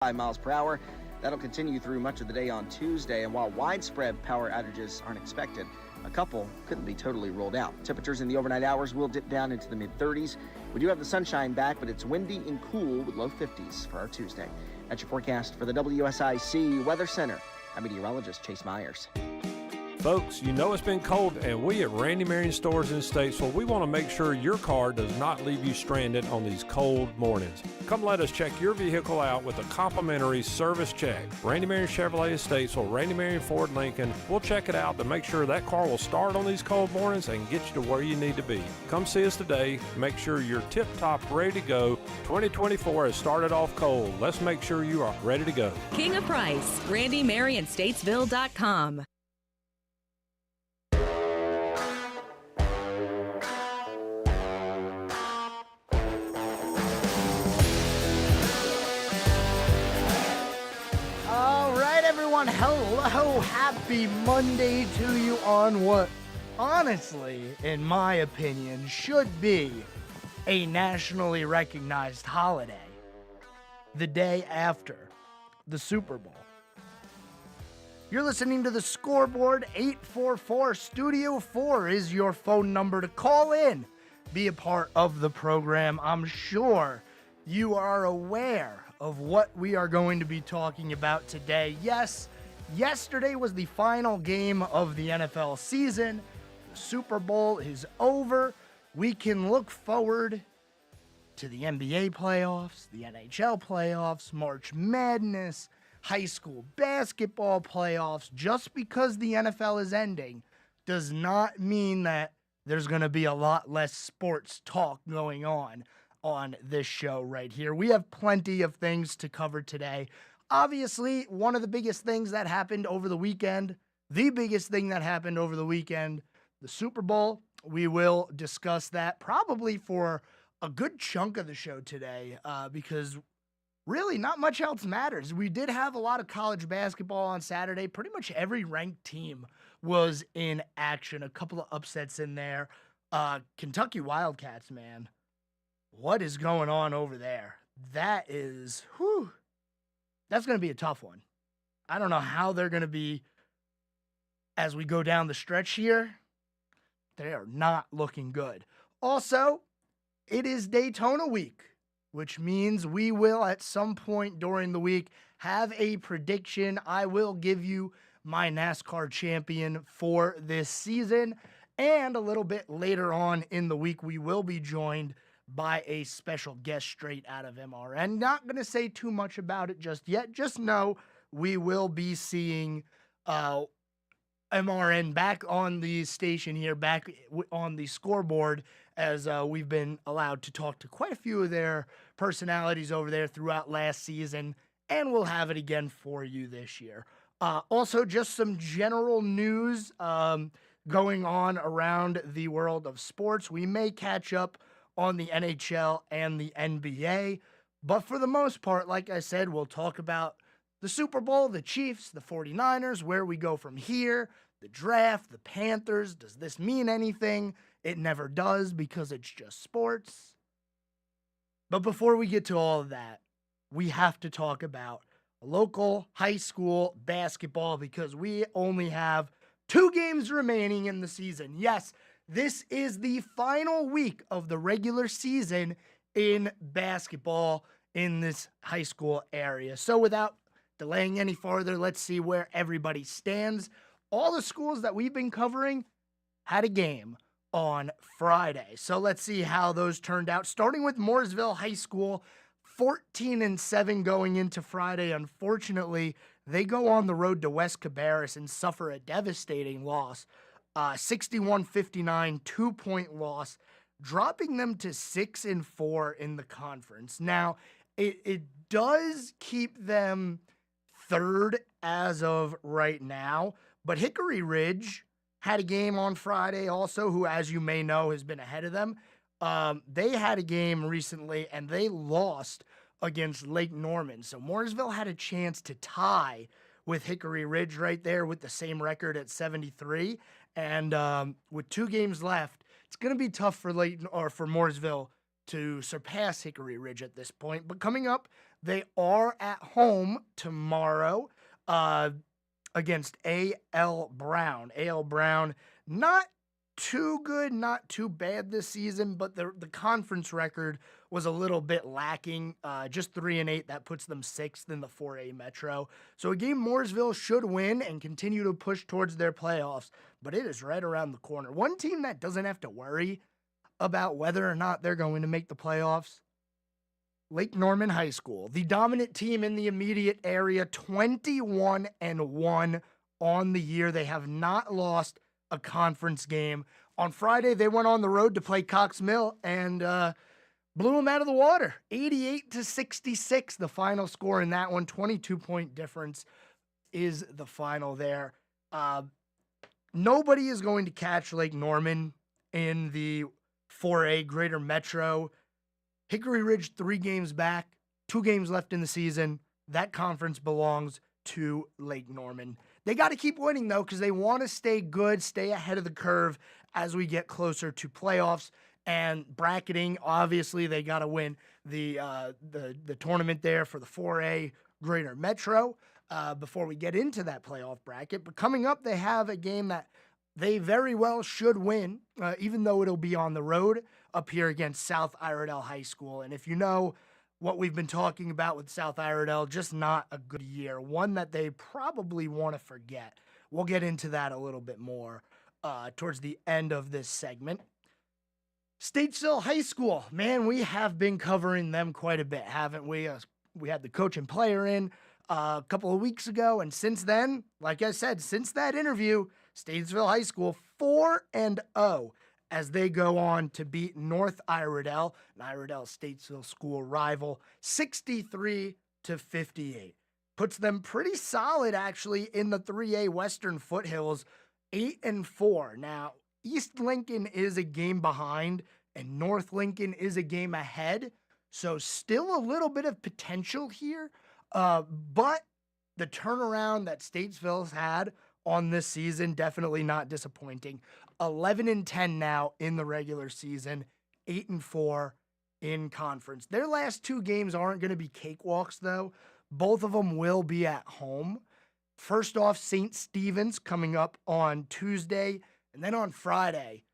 5 miles per hour. That'll continue through much of the day on Tuesday, and while widespread power outages aren't expected, a couple couldn't be totally ruled out. Temperatures in the overnight hours will dip down into the mid-30s. We do have the sunshine back, but it's windy and cool with low 50s for our Tuesday. That's your forecast for the WSIC Weather Center. I'm meteorologist Chase Myers. Folks, you know it's been cold, and we at Randy Marion Stores in Statesville, we want to make sure your car does not leave you stranded on these cold mornings. Come let us check your vehicle out with a complimentary service check. Randy Marion Chevrolet of Statesville, Randy Marion Ford Lincoln, we'll check it out to make sure that car will start on these cold mornings and get you to where you need to be. Come see us today. Make sure you're tip-top ready to go. 2024 has started off cold. Let's make sure you are ready to go. King of Price, RandyMarionStatesville.com. Hello, happy Monday to you on what, honestly, in my opinion, should be a nationally recognized holiday. The day after the Super Bowl. You're listening to the Scoreboard. 844 Studio 4 is your phone number to call in, be a part of the program. I'm sure you are aware of what we are going to be talking about today. Yes, yesterday was the final game of the NFL season. The Super Bowl is over. We can look forward to the NBA playoffs, the NHL playoffs, March Madness, high school basketball playoffs. Just because the NFL is ending does not mean that there's going to be a lot less sports talk going on this show right here. We have plenty of things to cover today. Obviously, one of the biggest things that happened over the weekend, the Super Bowl. We will discuss that probably for a good chunk of the show today because really not much else matters. We did have a lot of college basketball on Saturday. Pretty much every ranked team was in action. A couple of upsets in there. Kentucky Wildcats, man. What is going on over there? That's going to be a tough one. I don't know how they're going to be as we go down the stretch here. They are not looking good. Also, it is Daytona week, which means we will at some point during the week have a prediction. I will give you my NASCAR champion for this season. And a little bit later on in the week, we will be joined by a special guest straight out of MRN. Not going to say too much about it just yet. Just know we will be seeing MRN back on the station here, back on the Scoreboard, as we've been allowed to talk to quite a few of their personalities over there throughout last season, and we'll have it again for you this year. Also, just some general news going on around the world of sports. We may catch up on the NHL and the NBA. But for the most part, like I said, we'll talk about the Super Bowl, the Chiefs, the 49ers, where we go from here, the draft, the Panthers. Does this mean anything? It never does because it's just sports. But before we get to all of that, we have to talk about local high school basketball because we only have 2 games remaining in the season. Yes, this is the final week of the regular season in basketball in this high school area. So without delaying any farther, let's see where everybody stands. All the schools that we've been covering had a game on Friday. So let's see how those turned out. Starting with Mooresville High School, 14-7 going into Friday. Unfortunately, they go on the road to West Cabarrus and suffer a devastating loss. 61-59, 2-point loss, dropping them to 6-4 in the conference. Now, it does keep them third as of right now, but Hickory Ridge had a game on Friday also, who, as you may know, has been ahead of them. They had a game recently, and they lost against Lake Norman. So Mooresville had a chance to tie with Hickory Ridge right there with the same record at 73. And with 2 games left, it's going to be tough for Mooresville to surpass Hickory Ridge at this point. But coming up They are at home tomorrow against A.L. Brown. A.L. Brown, not too good, not too bad this season, but the conference record was a little bit lacking. Just 3-8. That puts them 6th in the 4A Metro. So a game Mooresville should win and continue to push towards their playoffs, but it is right around the corner. One team that doesn't have to worry about whether or not they're going to make the playoffs, Lake Norman High School, the dominant team in the immediate area, 21-1 on the year. They have not lost a conference game. On Friday, they went on the road to play Cox Mill and blew them out of the water. 88-66, the final score in that one. 22-point difference is the final there. Nobody is going to catch Lake Norman in the 4A Greater Metro. Hickory Ridge 3 games back, 2 games left in the season. That conference belongs to Lake Norman. They got to keep winning, though, because they want to stay good, stay ahead of the curve as we get closer to playoffs and bracketing. Obviously, they got to win the tournament there for the 4A Greater Metro before we get into that playoff bracket. But coming up, they have a game that they very well should win, even though it'll be on the road up here against South Iredell High School. And if you know what we've been talking about with South Iredell, just not a good year, one that they probably want to forget. We'll get into that a little bit more towards the end of this segment. Statesville High School, man, we have been covering them quite a bit, haven't we? We had the coach and player in a couple of weeks ago, and since then, like I said, since that interview, Statesville High School 4-0 as they go on to beat North Iredell, an Iredell Statesville school rival, 63-58. Puts them pretty solid, actually, in the 3A Western Foothills, 8-4. Now, East Lincoln is a game behind, and North Lincoln is a game ahead, so still a little bit of potential here, but the turnaround that Statesville's had on this season, definitely not disappointing. 11-10 now in the regular season, 8-4 in conference. Their last 2 games aren't going to be cakewalks, though. Both of them will be at home. First off, St. Stephen's coming up on Tuesday, and then on Friday,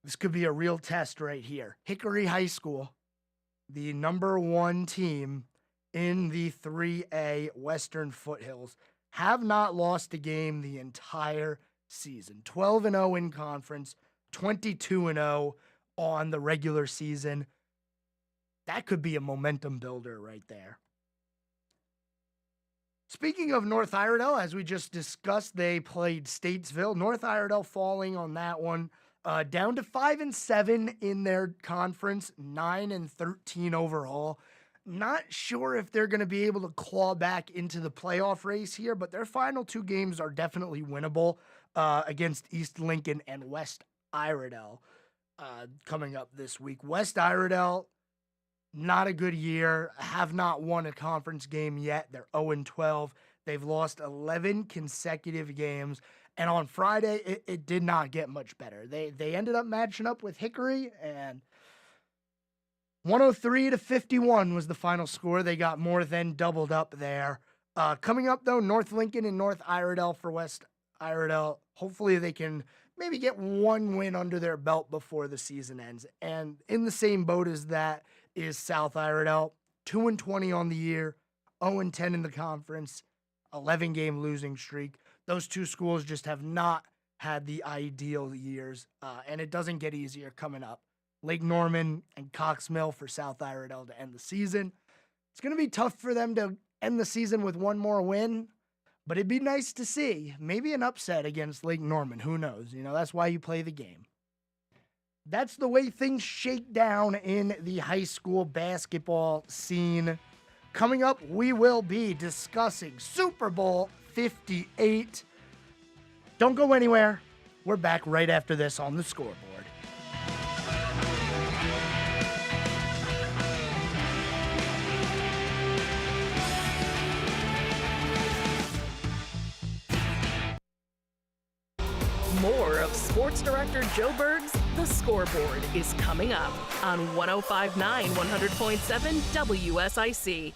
this could be a real test right here. Hickory High School, the number 1 team in the 3A Western Foothills, have not lost a game the entire season. 12-0 in conference, 22-0 on the regular season. That could be a momentum builder right there. Speaking of North Iredell, as we just discussed, they played Statesville. North Iredell falling on that one, down to 5-7 in their conference, 9-13 overall. Not sure if they're going to be able to claw back into the playoff race here, but their final 2 games are definitely winnable against East Lincoln and West Iredell coming up this week. West Iredell, not a good year, have not won a conference game yet. They're 0-12. They've lost 11 consecutive games, and on Friday, it did not get much better. They ended up matching up with Hickory, and 103-51 was the final score. They got more than doubled up there. Coming up, though, North Lincoln and North Iredell for West Iredell. Hopefully they can maybe get 1 win under their belt before the season ends. And in the same boat as that is South Iredell, 2-20 on the year, 0-10 in the conference, 11-game losing streak. Those 2 schools just have not had the ideal years, and it doesn't get easier coming up. Lake Norman and Cox Mill for South Iredell to end the season. It's going to be tough for them to end the season with 1 more win, but it'd be nice to see maybe an upset against Lake Norman. Who knows? You know, that's why you play the game. That's the way things shake down in the high school basketball scene. Coming up, we will be discussing Super Bowl 58. Don't go anywhere. We're back right after this on the Scoreboard. More of Sports Director Joe Berg's The Scoreboard is coming up on 105.9 100.7 WSIC.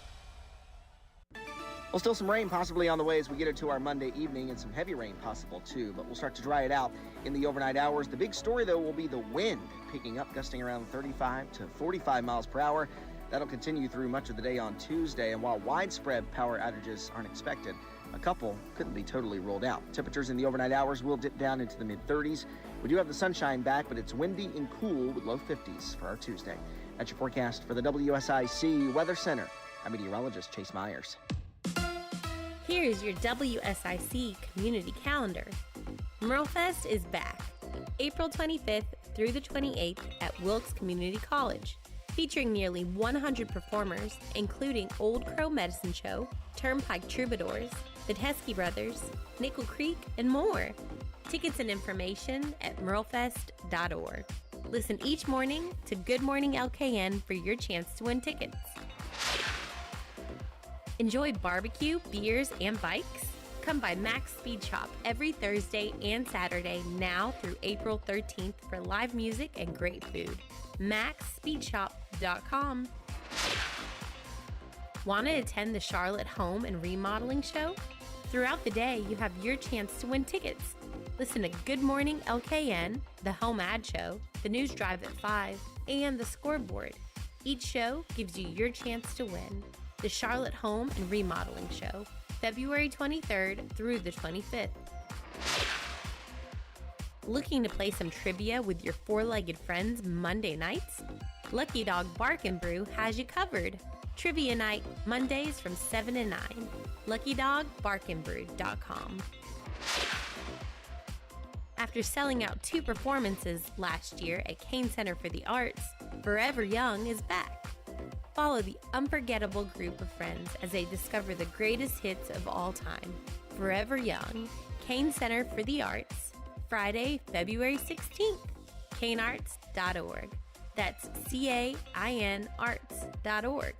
Well, still some rain possibly on the way as we get into our Monday evening, and some heavy rain possible too, but we'll start to dry it out in the overnight hours. The big story, though, will be the wind picking up, gusting around 35 to 45 miles per hour. That'll continue through much of the day on Tuesday, and while widespread power outages aren't expected, a couple couldn't be totally ruled out. Temperatures in the overnight hours will dip down into the mid-30s. We do have the sunshine back, but it's windy and cool with low 50s for our Tuesday. That's your forecast for the WSIC Weather Center. I'm meteorologist Chase Myers. Here's your WSIC community calendar. Merlefest is back, April 25th through the 28th at Wilkes Community College, featuring nearly 100 performers, including Old Crow Medicine Show, Turnpike Troubadours, the Teskey Brothers, Nickel Creek, and more. Tickets and information at merlefest.org. Listen each morning to Good Morning LKN for your chance to win tickets. Enjoy barbecue, beers, and bikes? Come by Mac's Speed Shop every Thursday and Saturday now through April 13th for live music and great food. MacSpeedShop.com. Want to attend the Charlotte Home and Remodeling Show? Throughout the day, you have your chance to win tickets. Listen to Good Morning LKN, the Home Ad Show, the News Drive at 5, and the Scoreboard. Each show gives you your chance to win. The Charlotte Home and Remodeling Show, February 23rd through the 25th. Looking to play some trivia with your four-legged friends Monday nights? Lucky Dog Bark and Brew has you covered. Trivia night, Mondays from 7 to 9. LuckyDogBarkandBrew.com. After selling out 2 performances last year at Kane Center for the Arts, Forever Young is back. Follow the unforgettable group of friends as they discover the greatest hits of all time. Forever Young, Kane Center for the Arts, Friday, February 16th, kanearts.org. That's CAINarts.org.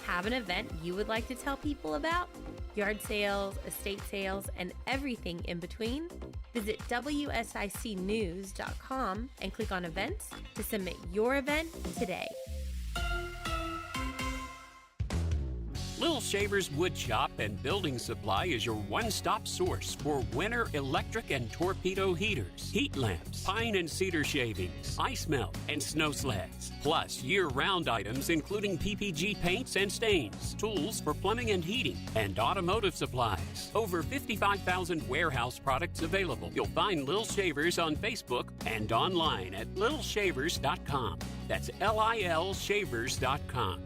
Have an event you would like to tell people about? Yard sales, estate sales, and everything in between? Visit WSICnews.com and click on events to submit your event today. Little Shavers Wood Shop and Building Supply is your one-stop source for winter electric and torpedo heaters, heat lamps, pine and cedar shavings, ice melt, and snow sleds. Plus year-round items including PPG paints and stains, tools for plumbing and heating, and automotive supplies. Over 55,000 warehouse products available. You'll find Little Shavers on Facebook and online at littleshavers.com. That's LILshavers.com.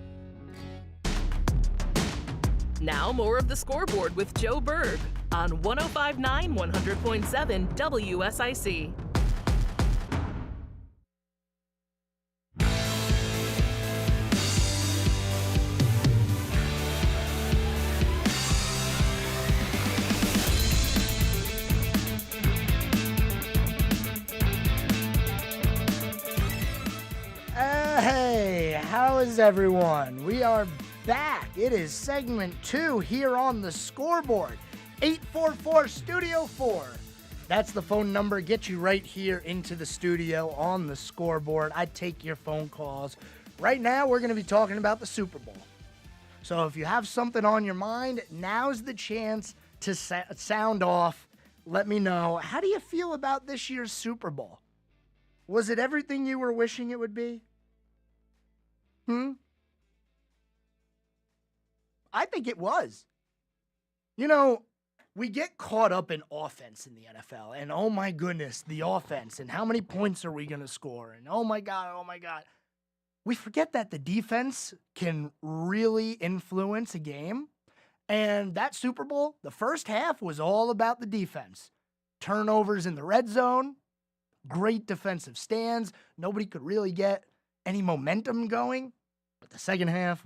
Now more of the Scoreboard with Joe Berg on 105.9 100.7 WSIC. Hey, how is everyone? We are back. It is segment 2 here on the Scoreboard. 844 Studio 4. That's the phone number. Get you right here into the studio on the Scoreboard. I take your phone calls. Right now, we're going to be talking about the Super Bowl. So if you have something on your mind, now's the chance to sound off. Let me know. How do you feel about this year's Super Bowl? Was it everything you were wishing it would be? I think it was. You know, we get caught up in offense in the NFL, and oh my goodness, the offense, and how many points are we going to score, and oh my God. We forget that the defense can really influence a game, and that Super Bowl, the first half was all about the defense. Turnovers in the red zone, great defensive stands, nobody could really get any momentum going, but the second half,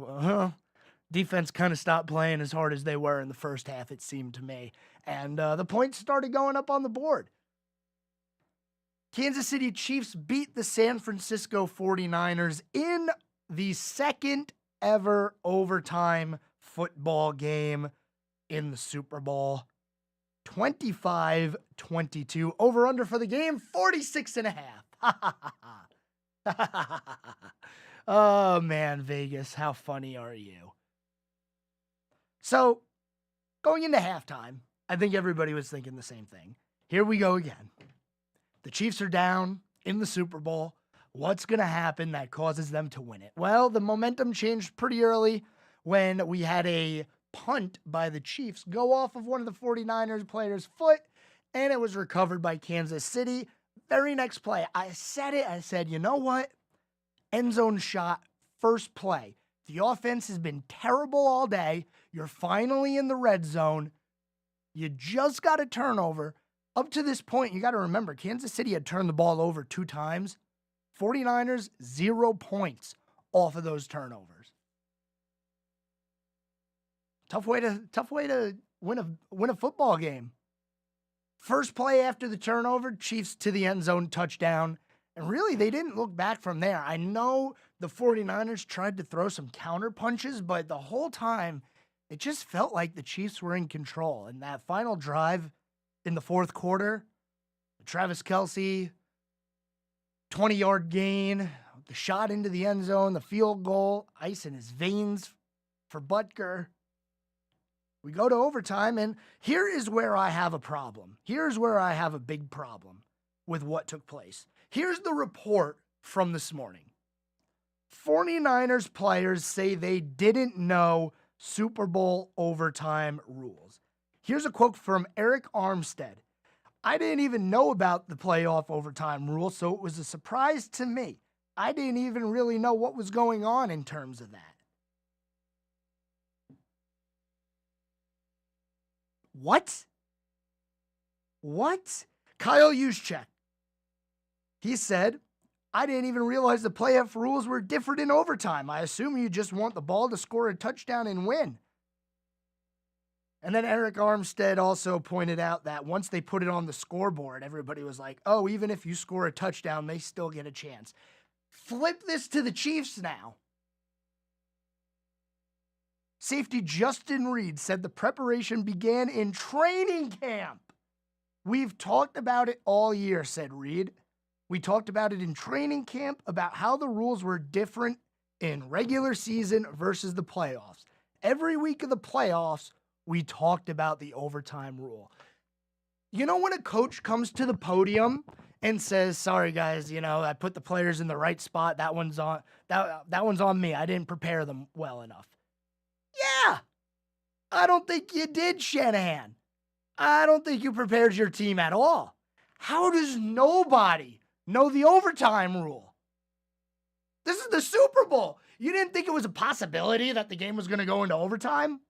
defense kind of stopped playing as hard as they were in the first half, it seemed to me. And the points started going up on the board. Kansas City Chiefs beat the San Francisco 49ers in the second ever overtime football game in the Super Bowl. 25-22. Over-under for the game, 46.5. Oh, man, Vegas, how funny are you? So, going into halftime, I think everybody was thinking the same thing. Here we go again. The Chiefs are down in the Super Bowl. What's going to happen that causes them to win it? Well, the momentum changed pretty early when we had a punt by the Chiefs go off of one of the 49ers players' foot, and it was recovered by Kansas City. Very next play, I said, you know what? End zone shot, first play. The offense has been terrible all day. You're finally in the red zone. You just got a turnover. Up to this point, you got to remember, Kansas City had turned the ball over 2 times. 49ers, 0 points off of those turnovers. Tough way to win a football game. First play after the turnover, Chiefs to the end zone, touchdown. And really, they didn't look back from there. I know the 49ers tried to throw some counter punches, but the whole time, it just felt like the Chiefs were in control. And that final drive in the fourth quarter, Travis Kelce, 20-yard gain, the shot into the end zone, the field goal, ice in his veins for Butker. We go to overtime, and here is where I have a problem. Here's where I have a big problem with what took place. Here's the report from this morning. 49ers players say they didn't know Super Bowl overtime rules. Here's a quote from Eric Armstead. I didn't even know about the playoff overtime rule, so it was a surprise to me. I didn't even really know what was going on in terms of that. What? Kyle Juszczyk. He said, I didn't even realize the playoff rules were different in overtime. I assume you just want the ball to score a touchdown and win. And then Eric Armstead also pointed out that once they put it on the scoreboard, everybody was like, oh, even if you score a touchdown, they still get a chance. Flip this to the Chiefs now. Safety Justin Reed said the preparation began in training camp. We've talked about it all year, said Reed. We talked about it in training camp, about how the rules were different in regular season versus the playoffs. Every week of the playoffs, we talked about the overtime rule. You know when a coach comes to the podium and says, sorry guys, I put the players in the right spot. That one's on me. I didn't prepare them well enough. Yeah. I don't think you did, Shanahan. I don't think you prepared your team at all. How does nobody know the overtime rule? This is the Super Bowl. You didn't think it was a possibility that the game was going to go into overtime?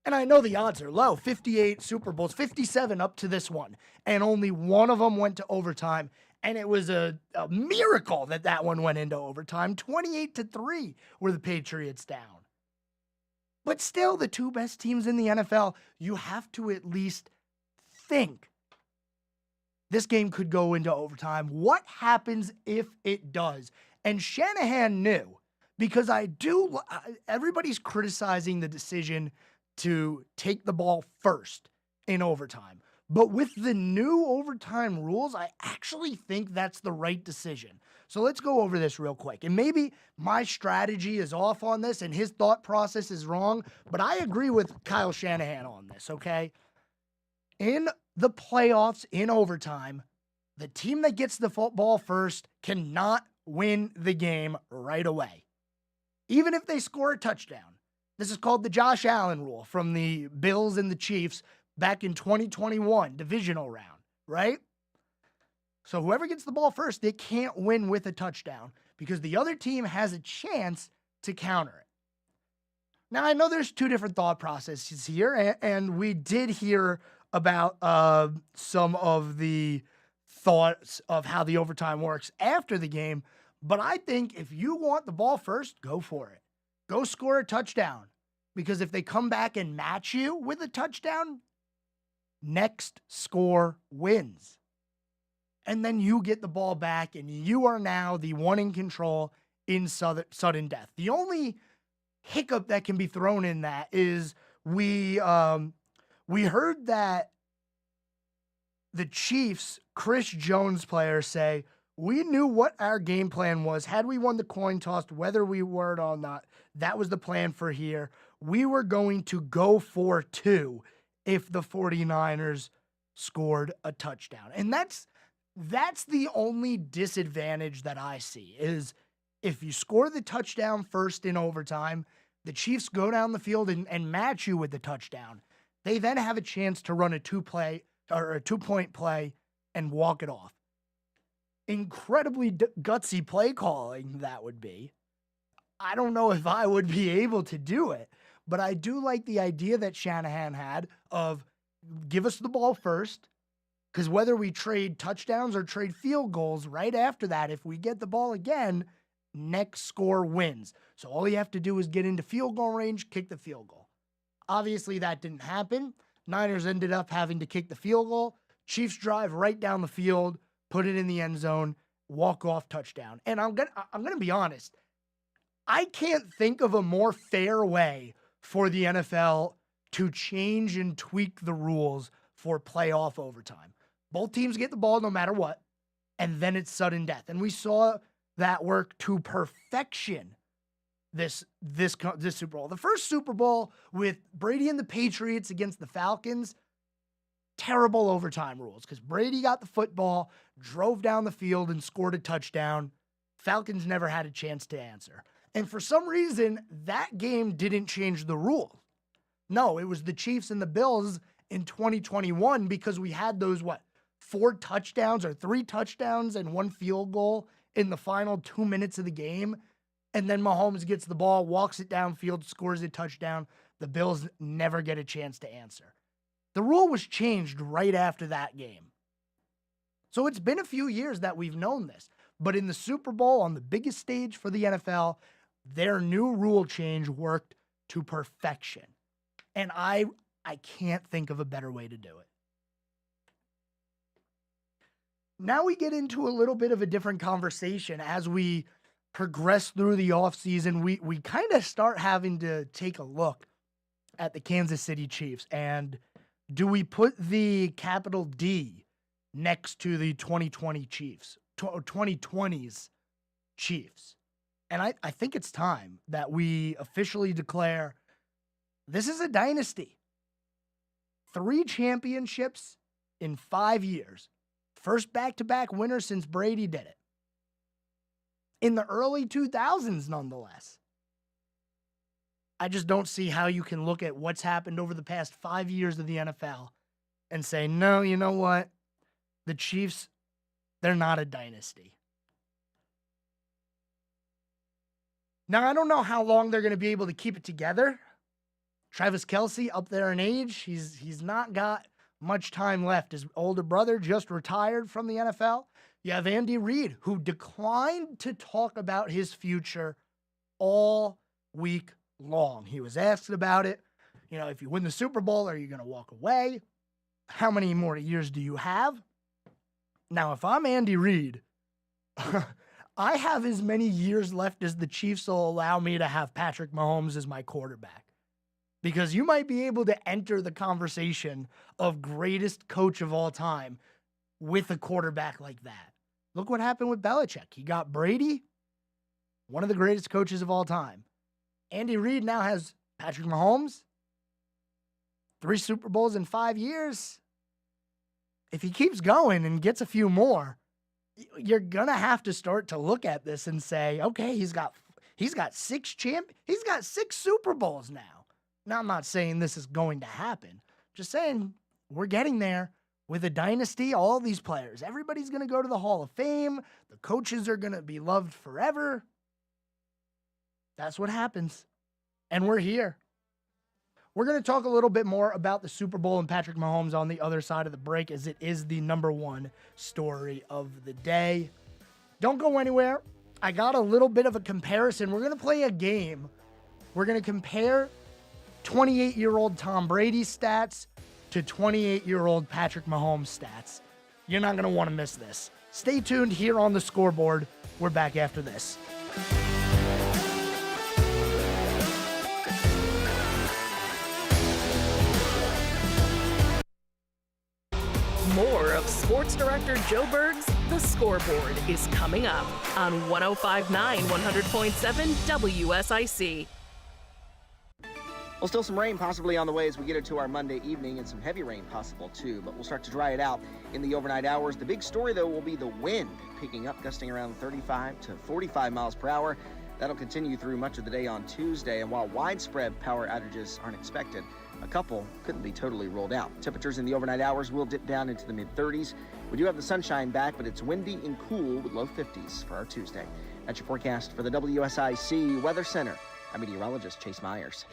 And I know the odds are low, 58 Super Bowls, 57 up to this one, and only one of them went to overtime, and it was a miracle that one went into overtime. 28-3 were the Patriots down. But still, the 2 best teams in the NFL, you have to at least think this game could go into overtime. What happens if it does? And Shanahan knew, because everybody's criticizing the decision to take the ball first in overtime. But with the new overtime rules, I actually think that's the right decision. So let's go over this real quick. And maybe my strategy is off on this and his thought process is wrong, but I agree with Kyle Shanahan on this, okay? In the playoffs, in overtime, the team that gets the football first cannot win the game right away, even if they score a touchdown. This is called the Josh Allen rule from the Bills and the Chiefs back in 2021, divisional round, right? So whoever gets the ball first, they can't win with a touchdown because the other team has a chance to counter it. Now, I know there's 2 different thought processes here, and we did hear about some of the thoughts of how the overtime works after the game, but I think if you want the ball first, go for it. Go score a touchdown, because if they come back and match you with a touchdown, next score wins. And then you get the ball back, and you are now the one in control in sudden death. The only hiccup that can be thrown in that is we We heard that the Chiefs, Chris Jones player, say, we knew what our game plan was. Had we won the coin toss, whether we were or not, that was the plan for here. We were going to go for 2 if the 49ers scored a touchdown. And that's the only disadvantage that I see is if you score the touchdown first in overtime, the Chiefs go down the field and match you with the touchdown. They then have a chance to run a 2-point play and walk it off. Incredibly gutsy play calling that would be. I don't know if I would be able to do it, but I do like the idea that Shanahan had of give us the ball first, because whether we trade touchdowns or trade field goals right after that, if we get the ball again, next score wins. So all you have to do is get into field goal range, kick the field goal. Obviously, that didn't happen. Niners ended up having to kick the field goal. Chiefs drive right down the field, put it in the end zone, walk off touchdown. And I'm gonna be honest. I can't think of a more fair way for the NFL to change and tweak the rules for playoff overtime. Both teams get the ball no matter what, and then it's sudden death. And we saw that work to perfection this Super Bowl. The first Super Bowl with Brady and the Patriots against the Falcons, terrible overtime rules because Brady got the football, drove down the field, and scored a touchdown. Falcons never had a chance to answer. And for some reason, that game didn't change the rule. No, it was the Chiefs and the Bills in 2021 because we had those, 4 touchdowns or 3 touchdowns and 1 field goal in the final 2 minutes of the game. And then Mahomes gets the ball, walks it downfield, scores a touchdown. The Bills never get a chance to answer. The rule was changed right after that game. So it's been a few years that we've known this. But in the Super Bowl, on the biggest stage for the NFL, their new rule change worked to perfection. And I can't think of a better way to do it. Now we get into a little bit of a different conversation as we progress through the offseason. We kind of start having to take a look at the Kansas City Chiefs. And do we put the capital D next to the 2020 Chiefs, 2020's Chiefs? And I think it's time that we officially declare this is a dynasty. 3 championships in 5 years. First back-to-back winner since Brady did it. In the early 2000s, nonetheless. I just don't see how you can look at what's happened over the past 5 years of the NFL and say, no, you know what? The Chiefs, they're not a dynasty. Now, I don't know how long they're going to be able to keep it together. Travis Kelce, up there in age, he's not got much time left. His older brother just retired from the NFL. You have Andy Reid, who declined to talk about his future all week long. He was asked about it. You know, if you win the Super Bowl, are you going to walk away? How many more years do you have? Now, if I'm Andy Reid, I have as many years left as the Chiefs will allow me to have Patrick Mahomes as my quarterback. Because you might be able to enter the conversation of greatest coach of all time with a quarterback like that. Look what happened with Belichick. He got Brady, one of the greatest coaches of all time. Andy Reid now has Patrick Mahomes, 3 Super Bowls in 5 years. If he keeps going and gets a few more, you're going to have to start to look at this and say, okay, he's got 6 Super Bowls now. Now, I'm not saying this is going to happen. Just saying we're getting there with a dynasty, all these players. Everybody's going to go to the Hall of Fame. The coaches are going to be loved forever. That's what happens. And we're here. We're going to talk a little bit more about the Super Bowl and Patrick Mahomes on the other side of the break, as it is the #1 story of the day. Don't go anywhere. I got a little bit of a comparison. We're going to play a game. We're going to compare 28-year-old Tom Brady's stats to 28-year-old Patrick Mahomes' stats. You're not going to want to miss this. Stay tuned here on the Scoreboard. We're back after this. of sports director Joe Berg's The Scoreboard is coming up on 105.9 100.7 WSIC. Well, still some rain possibly on the way as we get into our Monday evening, and some heavy rain possible too, but we'll start to dry it out in the overnight hours. The big story, though, will be the wind picking up, gusting around 35 to 45 miles per hour. That'll continue through much of the day on Tuesday, and while widespread power outages aren't expected, a couple couldn't be totally ruled out. Temperatures in the overnight hours will dip down into the mid-30s. We do have the sunshine back, but it's windy and cool with low 50s for our Tuesday. That's your forecast for the WSIC Weather Center. I'm meteorologist Chase Myers.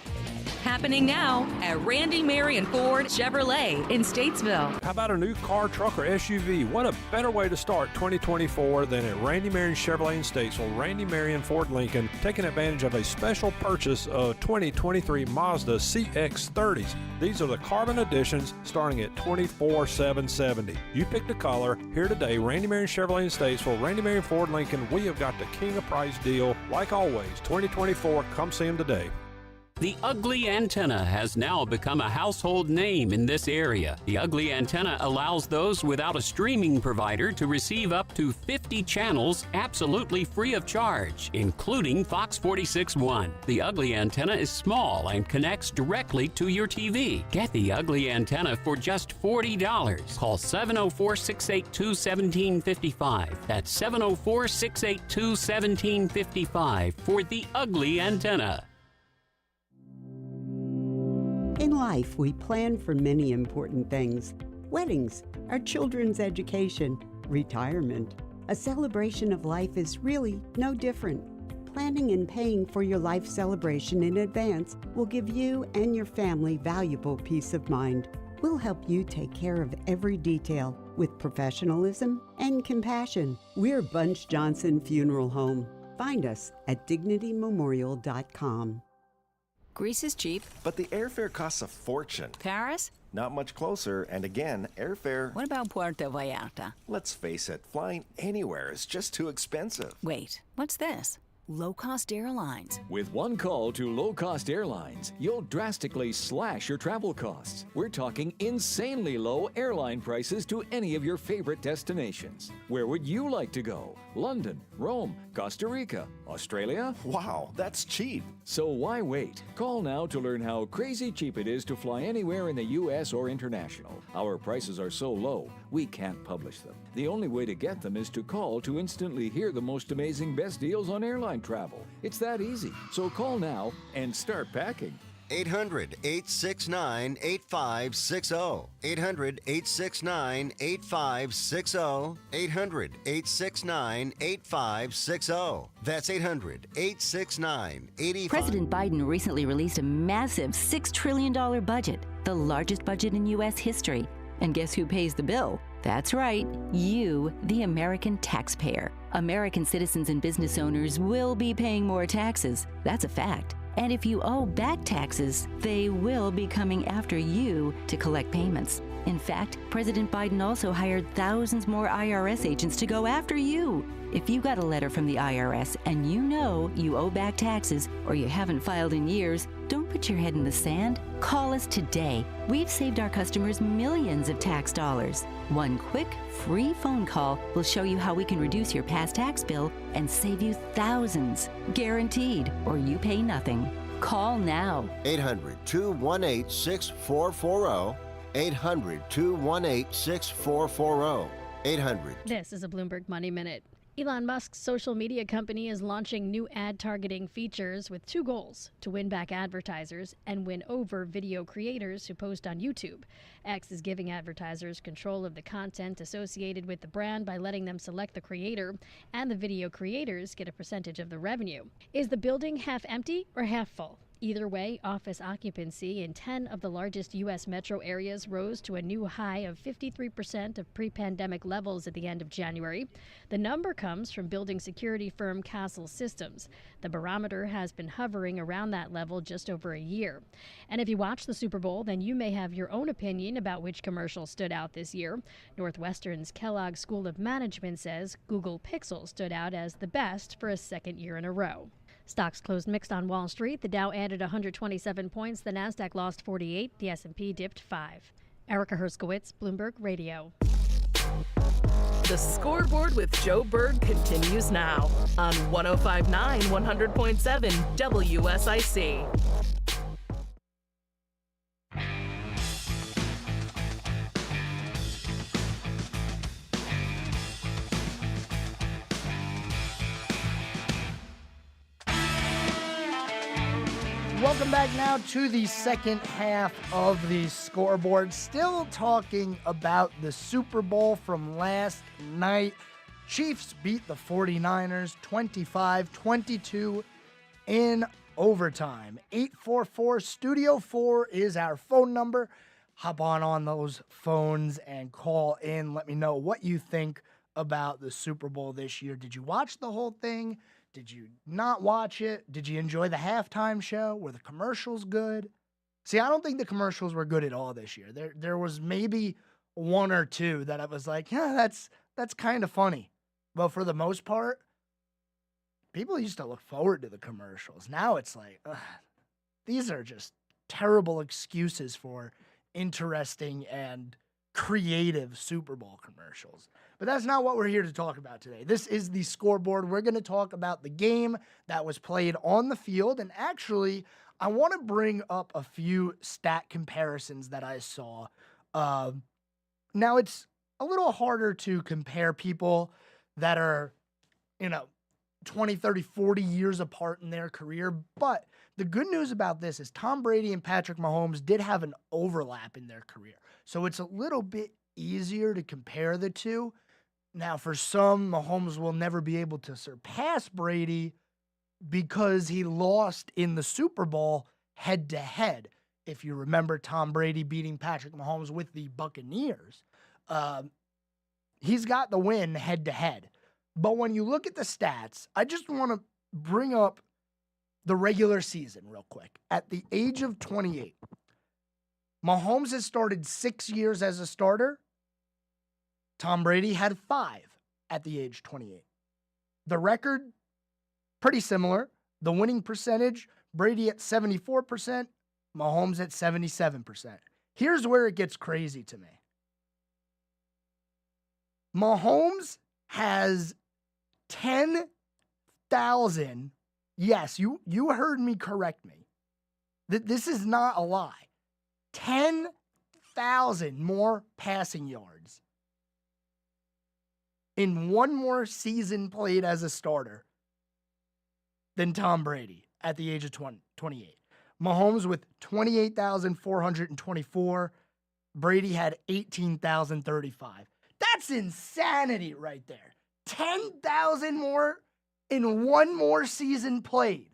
Happening now at Randy Marion Ford Chevrolet in Statesville. How about a new car, truck, or SUV? What a better way to start 2024 than at Randy Marion Chevrolet in Statesville. Randy Marion Ford Lincoln taking advantage of a special purchase of 2023 Mazda CX-30s. These are the carbon editions starting at $24,770. You picked a color. Here today, Randy Marion Chevrolet in Statesville, Randy Marion Ford Lincoln. We have got the king of price deal. Like always, 2024, come see them today. The Ugly Antenna has now become a household name in this area. The Ugly Antenna allows those without a streaming provider to receive up to 50 channels absolutely free of charge, including Fox 46.1. The Ugly Antenna is small and connects directly to your TV. Get the Ugly Antenna for just $40. Call 704-682-1755. That's 704-682-1755 for the Ugly Antenna. In life, we plan for many important things. Weddings, our children's education, retirement. A celebration of life is really no different. Planning and paying for your life celebration in advance will give you and your family valuable peace of mind. We'll help you take care of every detail with professionalism and compassion. We're Bunch Johnson Funeral Home. Find us at dignitymemorial.com. Greece is cheap. But the airfare costs a fortune. Paris? Not much closer, and again, airfare... What about Puerto Vallarta? Let's face it, flying anywhere is just too expensive. Wait, what's this? Low-cost airlines. With one call to low-cost airlines, you'll drastically slash your travel costs. We're talking insanely low airline prices to any of your favorite destinations. Where would you like to go? London, Rome, Costa Rica, Australia? Wow, that's cheap. So why wait? Call now to learn how crazy cheap it is to fly anywhere in the U.S. or international. Our prices are so low, we can't publish them. The only way to get them is to call to instantly hear the most amazing best deals on airline travel. It's that easy. So call now and start packing. 800-869-8560. 800-869-8560. 800-869-8560. That's 800-869-8560. President Biden recently released a massive $6 trillion budget, the largest budget in U.S. history. And guess who pays the bill? That's right, you, the American taxpayer. American citizens and business owners will be paying more taxes. That's a fact. And if you owe back taxes, they will be coming after you to collect payments. In fact, President Biden also hired thousands more IRS agents to go after you. If you got a letter from the IRS and you know you owe back taxes or you haven't filed in years, don't put your head in the sand. Call us today. We've saved our customers millions of tax dollars. One quick, free phone call will show you how we can reduce your past tax bill and save you thousands. Guaranteed, or you pay nothing. Call now. 800-218-6440. 800-218-6440. 800. This is a Bloomberg Money Minute. Elon Musk's social media company is launching new ad targeting features with two goals: to win back advertisers and win over video creators who post on YouTube. X is giving advertisers control of the content associated with the brand by letting them select the creator, and the video creators get a percentage of the revenue. Is the building half empty or half full? Either way, office occupancy in 10 of the largest U.S. metro areas rose to a new high of 53% of pre-pandemic levels at the end of January. The number comes from building security firm Castle Systems. The barometer has been hovering around that level just over a year. And if you watch the Super Bowl, then you may have your own opinion about which commercial stood out this year. Northwestern's Kellogg School of Management says Google Pixel stood out as the best for a second year in a row. Stocks closed mixed on Wall Street. The Dow added 127 points. The Nasdaq lost 48. The S&P dipped 5. Erica Herskowitz, Bloomberg Radio. The Scoreboard with Joe Berg continues now on 105.9 100.7 WSIC. Welcome back now to the second half of the Scoreboard. Still talking about the Super Bowl from last night. Chiefs beat the 49ers 25-22 in overtime. 844 Studio 4 is our phone number. Hop on those phones and call in. Let me know what you think about the Super Bowl this year. Did you watch the whole thing? Did you not watch it? Did you enjoy the halftime show? Were the commercials good? See, I don't think the commercials were good at all this year. There was maybe one or two that I was like, yeah, that's kind of funny. But for the most part, people used to look forward to the commercials. Now it's like, these are just terrible excuses for interesting and creative Super Bowl commercials. But that's not what we're here to talk about today. This is the Scoreboard. We're going to talk about the game that was played on the field. And actually, I want to bring up a few stat comparisons that I saw. Now, it's a little harder to compare people that are, 20, 30, 40 years apart in their career. But the good news about this is Tom Brady and Patrick Mahomes did have an overlap in their career. So it's a little bit easier to compare the two. Now, for some, Mahomes will never be able to surpass Brady because he lost in the Super Bowl head-to-head. If you remember Tom Brady beating Patrick Mahomes with the Buccaneers, he's got the win head-to-head. But when you look at the stats, I just want to bring up the regular season real quick. At the age of 28, Mahomes has started 6 years as a starter. Tom Brady had 5 at the age 28. The record, pretty similar. The winning percentage, Brady at 74%, Mahomes at 77%. Here's where it gets crazy to me. Mahomes has 10,000, yes, you heard me, correct me. This is not a lie. 10,000 more passing yards in one more season played as a starter than Tom Brady at the age of 28. Mahomes with 28,424. Brady had 18,035. That's insanity right there. 10,000 more in one more season played.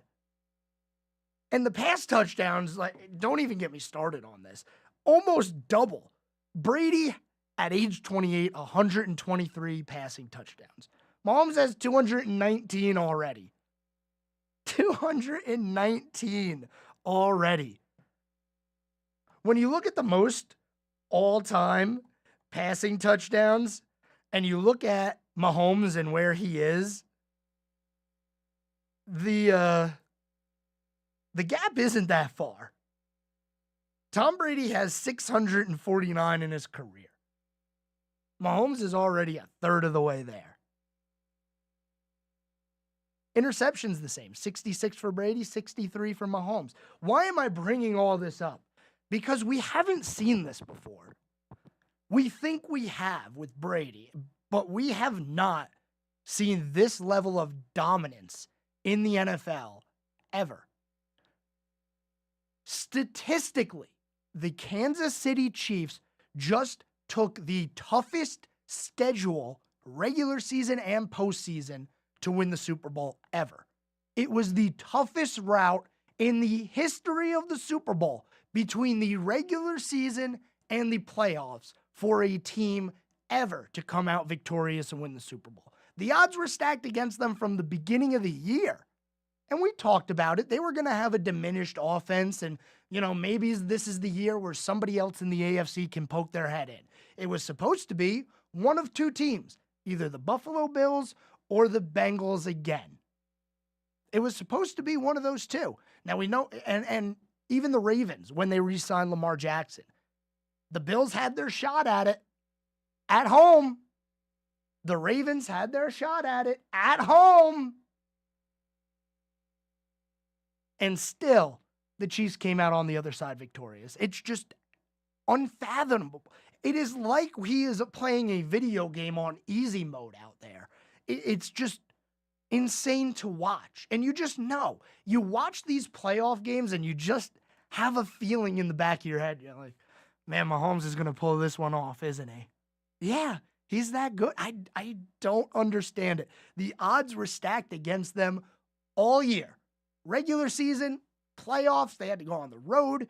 And the pass touchdowns, don't even get me started on this. Almost double. Brady at age 28, 123 passing touchdowns. Mahomes has 219 already. 219 already. When you look at the most all-time passing touchdowns, and you look at Mahomes and where he is, the gap isn't that far. Tom Brady has 649 in his career. Mahomes is already a third of the way there. Interceptions the same. 66 for Brady, 63 for Mahomes. Why am I bringing all this up? Because we haven't seen this before. We think we have with Brady, but we have not seen this level of dominance in the NFL ever. Statistically, the Kansas City Chiefs just took the toughest schedule, regular season and postseason, to win the Super Bowl ever. It was the toughest route in the history of the Super Bowl between the regular season and the playoffs for a team ever to come out victorious and win the Super Bowl. The odds were stacked against them from the beginning of the year. And we talked about it. They were going to have a diminished offense, and, maybe this is the year where somebody else in the AFC can poke their head in. It was supposed to be one of two teams, either the Buffalo Bills or the Bengals again. It was supposed to be one of those two. Now we know, and even the Ravens, when they re-signed Lamar Jackson, the Bills had their shot at it at home. The Ravens had their shot at it at home. And still, the Chiefs came out on the other side victorious. It's just unfathomable. It is like he is playing a video game on easy mode out there. It's just insane to watch. And you just know. You watch these playoff games and you just have a feeling in the back of your head. You're like, man, Mahomes is going to pull this one off, isn't he? Yeah, he's that good. I don't understand it. The odds were stacked against them all year. Regular season, playoffs, they had to go on the road.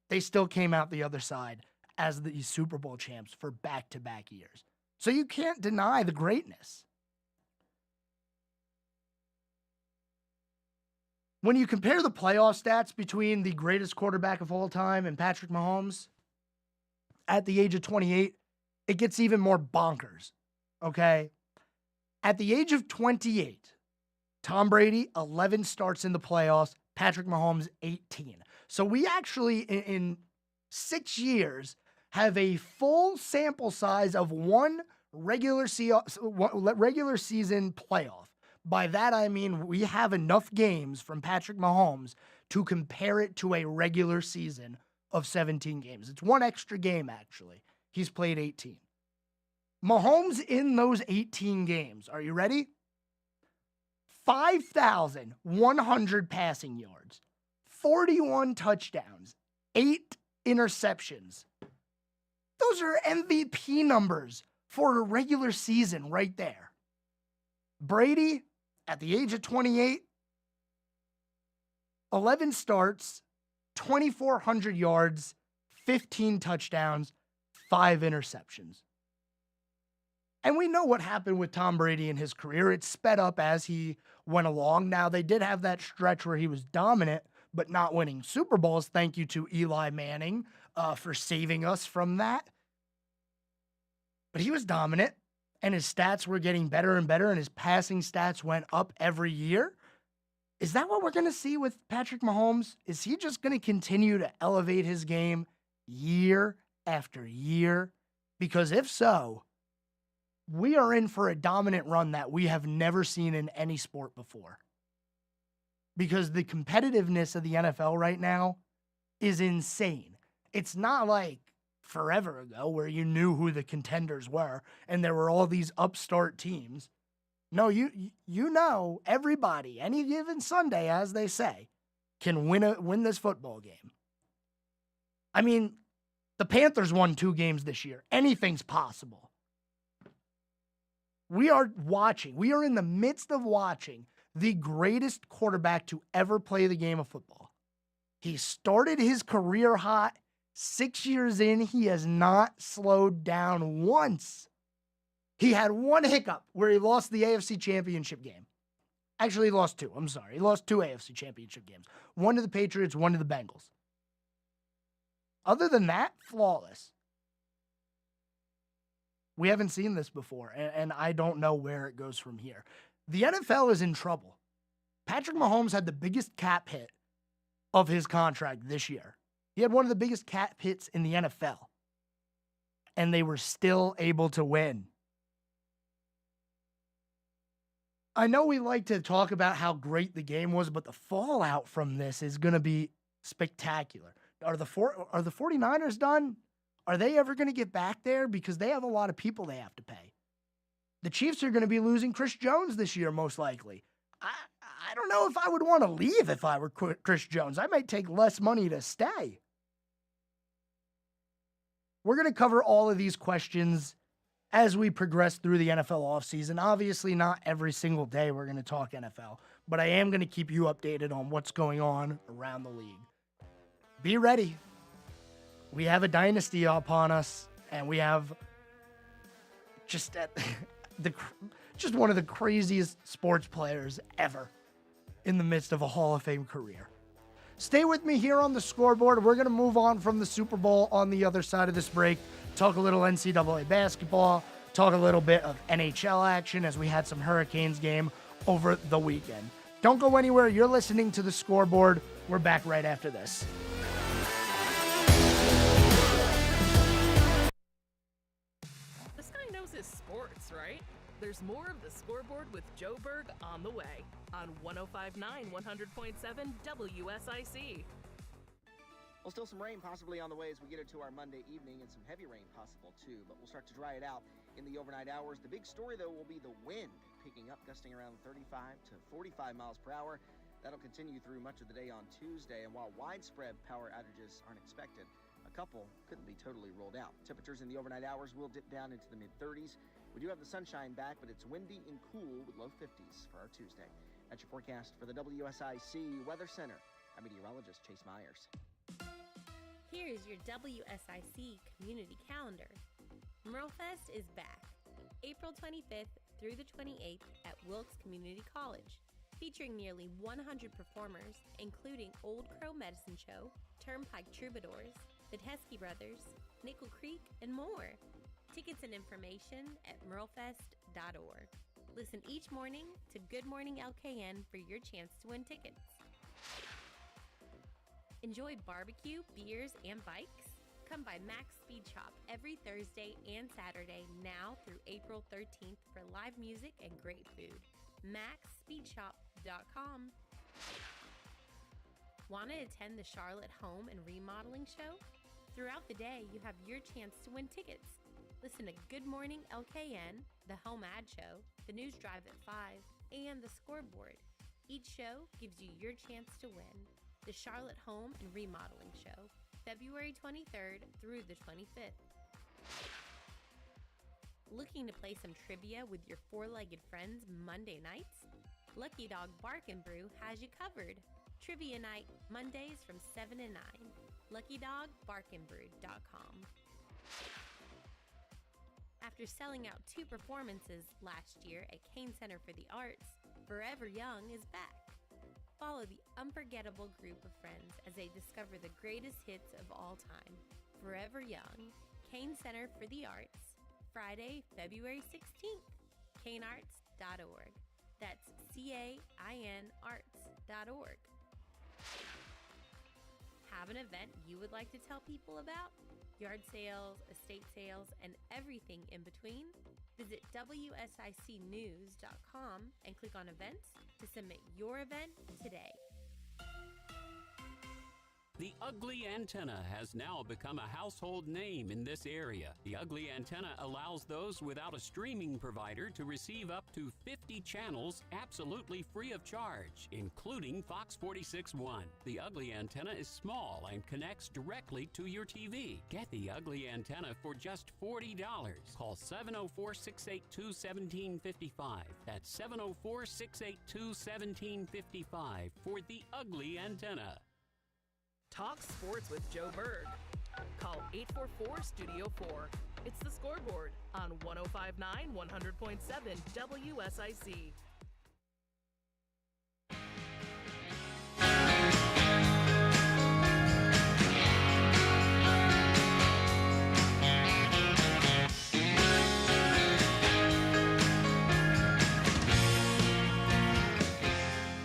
They still came out the other side as the Super Bowl champs for back-to-back years. So you can't deny the greatness. When you compare the playoff stats between the greatest quarterback of all time and Patrick Mahomes, at the age of 28, it gets even more bonkers, okay? At the age of 28, Tom Brady, 11 starts in the playoffs, Patrick Mahomes, 18. So we actually, in 6 years, have a full sample size of one regular season playoff. By that, I mean we have enough games from Patrick Mahomes to compare it to a regular season of 17 games. It's one extra game, actually. He's played 18. Mahomes in those 18 games, are you ready? 5,100 passing yards, 41 touchdowns, 8 interceptions. Those are MVP numbers for a regular season right there. Brady, at the age of 28, 11 starts, 2,400 yards, 15 touchdowns, 5 interceptions. And we know what happened with Tom Brady in his career. It sped up as he went along. Now, they did have that stretch where he was dominant, but not winning Super Bowls. Thank you to Eli Manning for saving us from that. But he was dominant, and his stats were getting better and better, and his passing stats went up every year. Is that what we're going to see with Patrick Mahomes? Is he just going to continue to elevate his game year after year? Because if so, we are in for a dominant run that we have never seen in any sport before. Because the competitiveness of the NFL right now is insane. It's not like forever ago where you knew who the contenders were and there were all these upstart teams. No, you know everybody, any given Sunday, as they say, can win this football game. I mean, the Panthers won 2 games this year. Anything's possible. We are in the midst of watching the greatest quarterback to ever play the game of football. He started his career hot. 6 years in, he has not slowed down once. He had one hiccup where he lost the AFC Championship game. Actually, he lost 2. I'm sorry. He lost 2 AFC Championship games. One to the Patriots, one to the Bengals. Other than that, flawless. We haven't seen this before, and I don't know where it goes from here. The NFL is in trouble. Patrick Mahomes had the biggest cap hit of his contract this year. He had one of the biggest cap hits in the NFL, and they were still able to win. I know we like to talk about how great the game was, but the fallout from this is going to be spectacular. Are the 49ers done? Are they ever going to get back there? Because they have a lot of people they have to pay. The Chiefs are going to be losing Chris Jones this year, most likely. I don't know if I would want to leave if I were Chris Jones. I might take less money to stay. We're going to cover all of these questions as we progress through the NFL offseason. Obviously, not every single day we're going to talk NFL, but I am going to keep you updated on what's going on around the league. Be ready. We have a dynasty upon us, and we have just one of the craziest sports players ever in the midst of a Hall of Fame career. Stay with me here on the Scoreboard. We're going to move on from the Super Bowl on the other side of this break, talk a little NCAA basketball, talk a little bit of NHL action as we had some Hurricanes game over the weekend. Don't go anywhere. You're listening to the Scoreboard. We're back right after this. This guy knows his sports. That's right. There's more of the Scoreboard with Joe Berg on the way on 105.9 100.7 WSIC. Well, still some rain possibly on the way as we get into our Monday evening, and some heavy rain possible too, but we'll start to dry it out in the overnight hours. The big story, though, will be the wind picking up, gusting around 35 to 45 miles per hour. That'll continue through much of the day on Tuesday, and while widespread power outages aren't expected, a couple couldn't be totally ruled out. Temperatures in the overnight hours will dip down into the mid-30s. We do have the sunshine back, but it's windy and cool with low 50s for our Tuesday. That's your forecast for the WSIC Weather Center. I'm meteorologist Chase Myers. Here's your WSIC community calendar. Merlefest is back, April 25th through the 28th at Wilkes Community College, featuring nearly 100 performers, including Old Crow Medicine Show, Turnpike Troubadours, the Teskey Brothers, Nickel Creek, and more. Tickets and information at merlefest.org. Listen each morning to Good Morning LKN for your chance to win tickets. Enjoy barbecue, beers, and bikes? Come by Max Speed Shop every Thursday and Saturday now through April 13th for live music and great food. MaxSpeedShop.com. Want to attend the Charlotte Home and Remodeling Show? Throughout the day, you have your chance to win tickets. Listen to Good Morning LKN, the Home Ad Show, the News Drive at 5, and the Scoreboard. Each show gives you your chance to win. The Charlotte Home and Remodeling Show, February 23rd through the 25th. Looking to play some trivia with your four-legged friends Monday nights? Lucky Dog Bark and Brew has you covered. Trivia night, Mondays from 7 to 9. LuckyDogBarkandBrew.com. After selling out 2 performances last year at Kane Center for the Arts, Forever Young is back. Follow the unforgettable group of friends as they discover the greatest hits of all time. Forever Young, Kane Center for the Arts, Friday, February 16th, kanearts.org. That's CAIN arts.org. Have an event you would like to tell people about? Yard sales, estate sales, and everything in between? Visit WSICnews.com and click on events to submit your event today. The Ugly Antenna has now become a household name in this area. The Ugly Antenna allows those without a streaming provider to receive up to 50 channels absolutely free of charge, including Fox 46.1. The Ugly Antenna is small and connects directly to your TV. Get the Ugly Antenna for just $40. Call 704-682-1755. That's 704-682-1755 for the Ugly Antenna. Talk sports with Joe Berg. Call 844-STUDIO-4. It's the Scoreboard on 105.9 100.7 WSIC.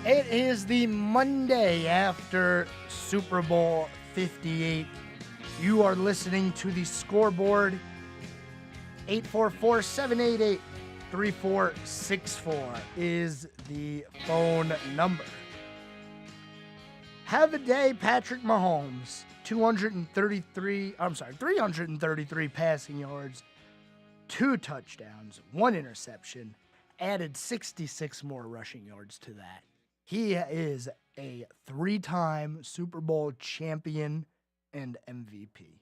It is the Monday after Super Bowl 58. You are listening to the Scoreboard. 844-788-3464 is the phone number. Have a day, Patrick Mahomes. 333 passing yards, 2 touchdowns, 1 interception, added 66 more rushing yards to that. He is a 3-time Super Bowl champion and MVP.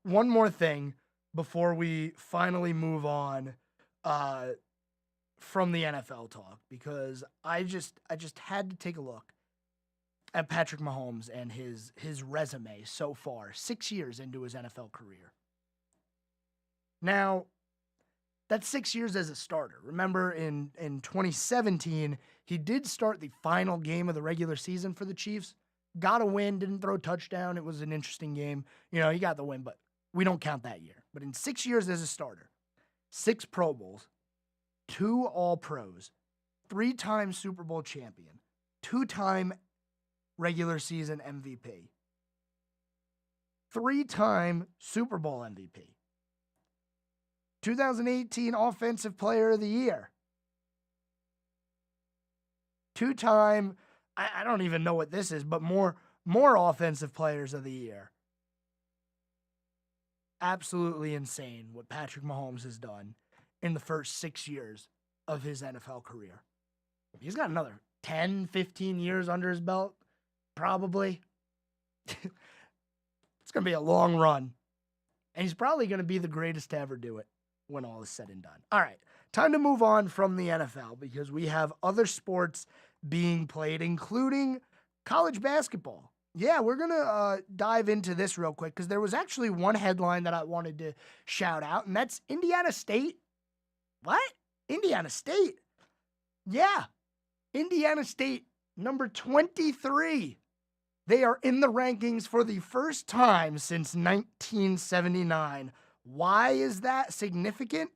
One more thing before we finally move on from the NFL talk, because I just had to take a look at Patrick Mahomes and his resume so far, 6 years into his NFL career. Now, that's 6 years as a starter. Remember, in 2017, he did start the final game of the regular season for the Chiefs. Got a win, didn't throw a touchdown. It was an interesting game. You know, he got the win, but we don't count that year. But in 6 years as a starter, 6 Pro Bowls, 2 All-Pros, 3-time Super Bowl champion, 2-time regular season MVP, 3-time Super Bowl MVP. 2018 Offensive Player of the Year. Two-time, I don't even know what this is, but more Offensive Players of the Year. Absolutely insane what Patrick Mahomes has done in the first 6 years of his NFL career. He's got another 10, 15 years under his belt, probably. It's going to be a long run. And he's probably going to be the greatest to ever do it when all is said and done. All right, time to move on from the NFL because we have other sports being played, including college basketball. Yeah, we're going to dive into this real quick because there was actually one headline that I wanted to shout out, and that's Indiana State. What? Indiana State? Yeah, Indiana State, number 23. They are in the rankings for the first time since 1979. Why is that significant?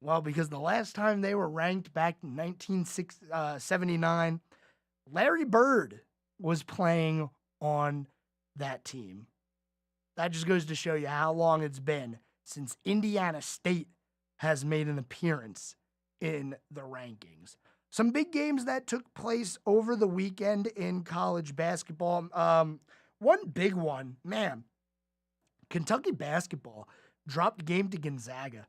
Well, because the last time they were ranked back in 1979, Larry Bird was playing on that team. That just goes to show you how long it's been since Indiana State has made an appearance in the rankings. Some big games that took place over the weekend in college basketball. One big one, man, Kentucky basketball dropped a game to Gonzaga.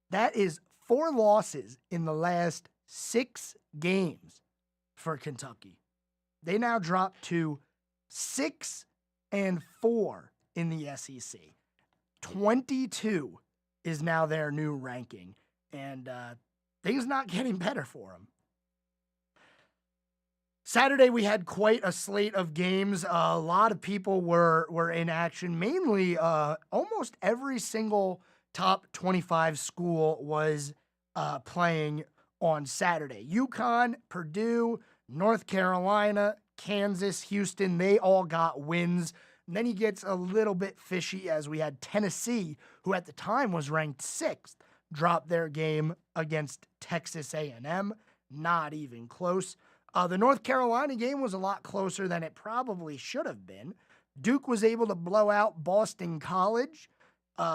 That is 4 losses in the last 6 games for Kentucky. They now drop to 6-4 in the SEC. 22 is now their new ranking, and things not getting better for them. Saturday, we had quite a slate of games. A lot of people were in action. Mainly, almost every single top 25 school was playing on Saturday. UConn, Purdue, North Carolina, Kansas, Houston, they all got wins. And then he gets a little bit fishy as we had Tennessee, who at the time was ranked 6th, drop their game against Texas A&M. Not even close. The North Carolina game was a lot closer than it probably should have been. Duke was able to blow out Boston College.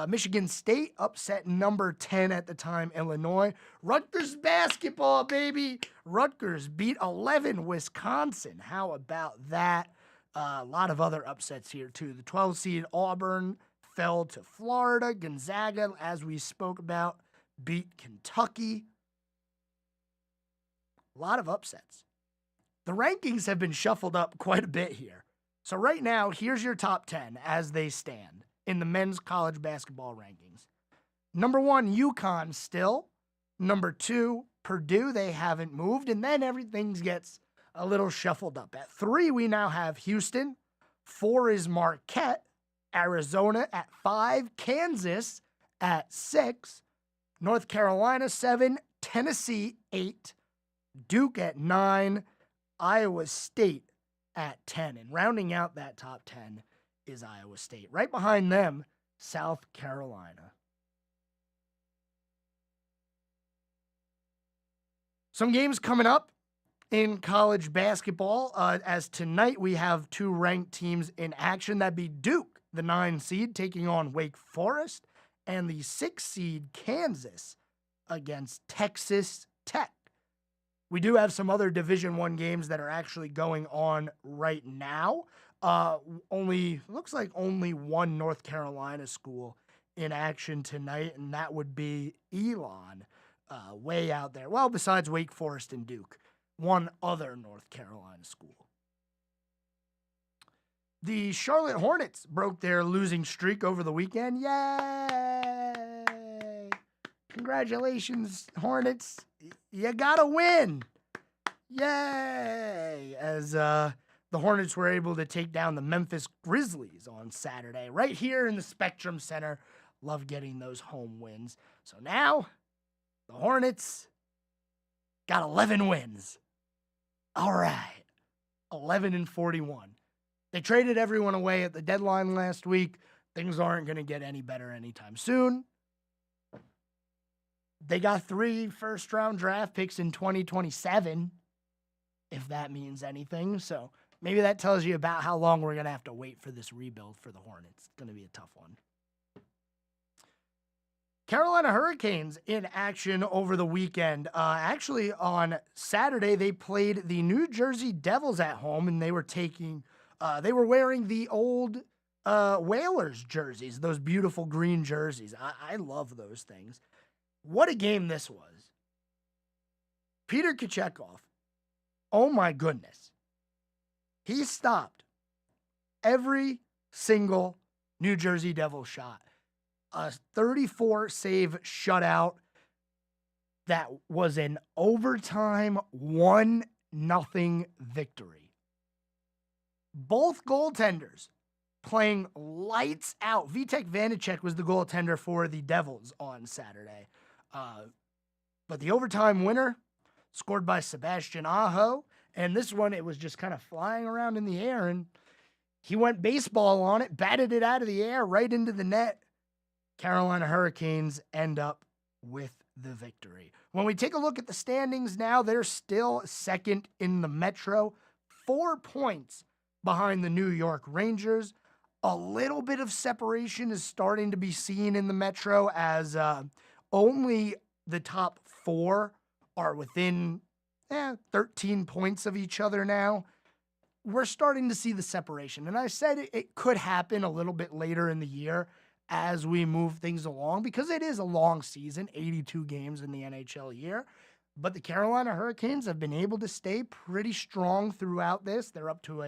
Michigan State upset number 10 at the time, Illinois. Rutgers basketball, baby. Rutgers beat 11 Wisconsin. How about that? A lot of other upsets here, too. The 12-seed Auburn fell to Florida. Gonzaga, as we spoke about, beat Kentucky. A lot of upsets. The rankings have been shuffled up quite a bit here. So right now, here's your top 10 as they stand in the men's college basketball rankings. Number 1, UConn still. Number 2, Purdue. They haven't moved. And then everything gets a little shuffled up. At 3, we now have Houston. 4 is Marquette. Arizona at 5. Kansas at 6. North Carolina 7. Tennessee 8. Duke at 9. Iowa State at 10. And rounding out that top 10 is Iowa State. Right behind them, South Carolina. Some games coming up in college basketball. As tonight we have 2 ranked teams in action. That'd be Duke, the 9 seed, taking on Wake Forest, and the 6 seed Kansas against Texas Tech. We do have some other Division I games that are actually going on right now. Looks like only one North Carolina school in action tonight, and that would be Elon, way out there. Well, besides Wake Forest and Duke, one other North Carolina school. The Charlotte Hornets broke their losing streak over the weekend. Yay! Congratulations, Hornets. You gotta win. Yay! As the Hornets were able to take down the Memphis Grizzlies on Saturday, right here in the Spectrum Center. Love getting those home wins. So now, the Hornets got 11 wins. All right. 11-41. They traded everyone away at the deadline last week. Things aren't going to get any better anytime soon. They got 3 first-round draft picks in 2027, if that means anything. So maybe that tells you about how long we're going to have to wait for this rebuild for the Hornets. It's going to be a tough one. Carolina Hurricanes in action over the weekend. Actually, on Saturday, they played the New Jersey Devils at home, and they were wearing the old Whalers jerseys, those beautiful green jerseys. I love those things. What a game this was. Peter Kochetkov, oh my goodness. He stopped every single New Jersey Devil shot. A 34-save shutout that was an overtime 1-0 victory. Both goaltenders playing lights out. Vitek Vanacek was the goaltender for the Devils on Saturday. But the overtime winner, scored by Sebastian Aho, and this one, it was just kind of flying around in the air, and he went baseball on it, batted it out of the air right into the net. Carolina Hurricanes end up with the victory. When we take a look at the standings now, they're still second in the Metro, 4 points behind the New York Rangers. A little bit of separation is starting to be seen in the Metro as only the top 4 are within 13 points of each other now. We're starting to see the separation. And I said it could happen a little bit later in the year as we move things along, because it is a long season, 82 games in the NHL year. But the Carolina Hurricanes have been able to stay pretty strong throughout this. They're up to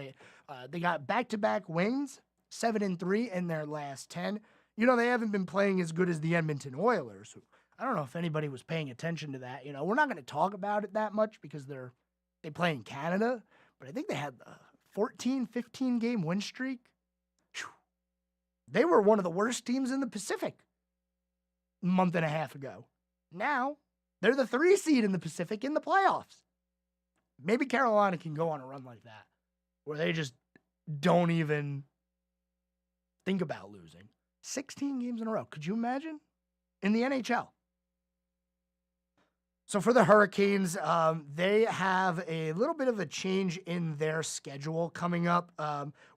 they got back-to-back wins, 7-3 in their last 10. You know, they haven't been playing as good as the Edmonton Oilers. I don't know if anybody was paying attention to that. You know, we're not going to talk about it that much because they play in Canada, but I think they had a 14, 15-game win streak. They were one of the worst teams in the Pacific a month and a half ago. Now, they're the 3 seed in the Pacific in the playoffs. Maybe Carolina can go on a run like that, where they just don't even think about losing. 16 games in a row. Could you imagine? In the NHL. So for the Hurricanes, they have a little bit of a change in their schedule coming up.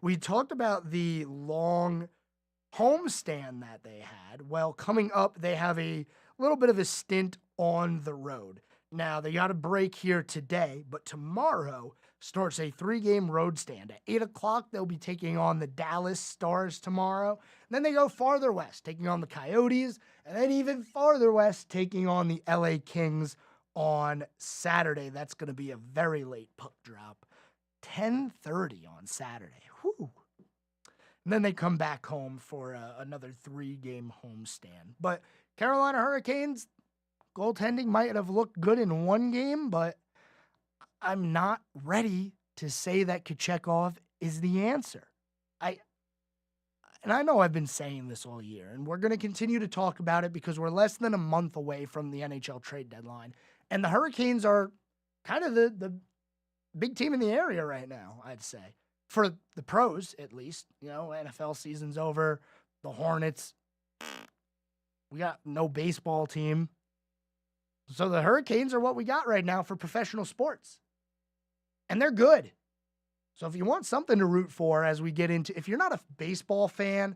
We talked about the long homestand that they had. Well, coming up, they have a little bit of a stint on the road. Now, they got a break here today, but tomorrow starts a 3-game road stand. At 8 o'clock, they'll be taking on the Dallas Stars tomorrow. And then they go farther west, taking on the Coyotes, and then even farther west, taking on the LA Kings on Saturday. That's going to be a very late puck drop. 10:30 on Saturday. Whew. And then they come back home for another 3-game homestand. But Carolina Hurricanes, goaltending might have looked good in one game, but I'm not ready to say that Kochetkov is the answer. And I know I've been saying this all year, and we're going to continue to talk about it because we're less than a month away from the NHL trade deadline. And the Hurricanes are kind of the big team in the area right now, I'd say. For the pros, at least. You know, NFL season's over. The Hornets, we got no baseball team. So the Hurricanes are what we got right now for professional sports. And they're good. So if you want something to root for as we get into, if you're not a baseball fan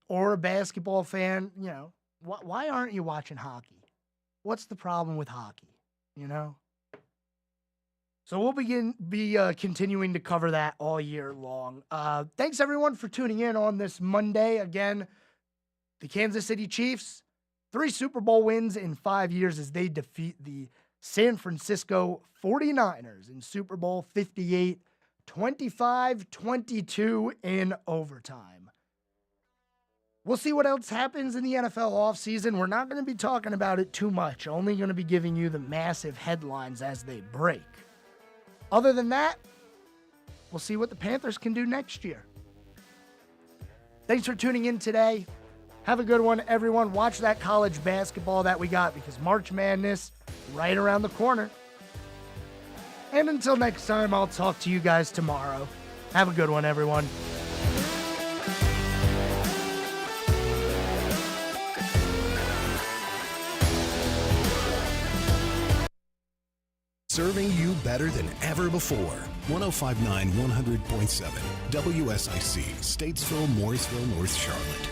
or a basketball fan, you know, why aren't you watching hockey? What's the problem with hockey, you know? So we'll be continuing to cover that all year long. Thanks, everyone, for tuning in on this Monday. Again, the Kansas City Chiefs, 3 Super Bowl wins in 5 years as they defeat the San Francisco 49ers in Super Bowl 58, 25-22 in overtime. We'll see what else happens in the NFL offseason. We're not going to be talking about it too much, only going to be giving you the massive headlines as they break. Other than that, we'll see what the Panthers can do next year. Thanks for tuning in today. Have a good one, everyone. Watch that college basketball that we got because March Madness right around the corner. And until next time, I'll talk to you guys tomorrow. Have a good one, everyone. Serving you better than ever before. 105.9 100.7 WSIC, Statesville, Morrisville, North Charlotte.